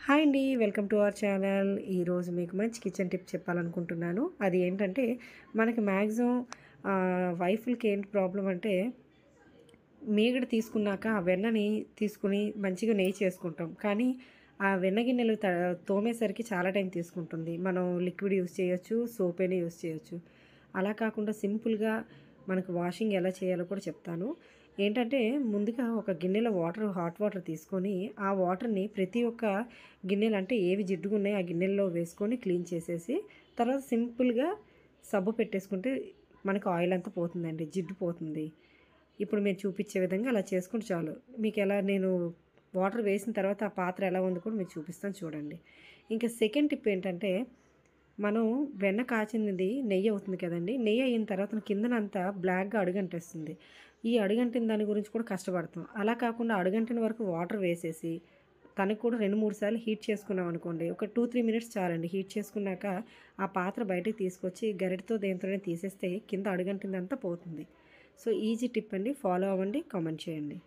Hi అండి, welcome to our channel. ఈరోజు మీకు మంచి కిచెన్ టిప్ చెప్పాలనుకుంటున్నాను. అది ఏంటంటే మనకి మ్యాక్సిమం వైఫ్లకి ఏంటి ప్రాబ్లం అంటే మీగడ తీసుకున్నాక ఆ వెన్నని తీసుకుని మంచిగా నెయ్యి చేసుకుంటాం. కానీ ఆ వెన్న గిన్నెలు తోమేసరికి చాలా టైం తీసుకుంటుంది. మనం లిక్విడ్ యూస్ చేయొచ్చు, సోప్ అయినా యూస్ చేయొచ్చు. అలా కాకుండా సింపుల్గా మనకు వాషింగ్ ఎలా చేయాలో కూడా చెప్తాను. ఏంటంటే ముందుగా ఒక గిన్నెలో హాట్ వాటర్ తీసుకొని ఆ వాటర్ని ప్రతి ఒక్క గిన్నెలు అంటే ఏవి జిడ్డుగున్నాయో ఆ గిన్నెల్లో వేసుకొని క్లీన్ చేసేసి తర్వాత సింపుల్గా సబ్బు పెట్టేసుకుంటే మనకు ఆయిల్ అంతా పోతుందండి, జిడ్డు పోతుంది. ఇప్పుడు మీరు చూపించే విధంగా అలా చేసుకుంటే చాలు. మీకు ఎలా నేను వాటర్ వేసిన తర్వాత ఆ పాత్ర ఎలా ఉందో కూడా మీకు చూపిస్తాను చూడండి. ఇంకా సెకండ్ టిప్ ఏంటంటే మనం వెన్న కాచినది నెయ్యి అవుతుంది కదండి. నెయ్యి అయిన తర్వాత కిందనంతా బ్లాక్గా అడుగంటేస్తుంది. ఈ అడుగంటిన దాని గురించి కూడా కష్టపడతాం. అలా కాకుండా అడుగంటిన వరకు వాటర్ వేసేసి తనకు కూడా 2-3 సార్లు హీట్ చేసుకున్నాం అనుకోండి, ఒక 2-3 మినిట్స్ చాలండి. హీట్ చేసుకున్నాక ఆ పాత్ర బయటికి తీసుకొచ్చి గరిటతో దేనితోనే తీసేస్తే కింద అడుగంటిందంతా పోతుంది. సో ఈజీ టిప్ అండి, ఫాలో అవ్వండి, కామెంట్ చేయండి.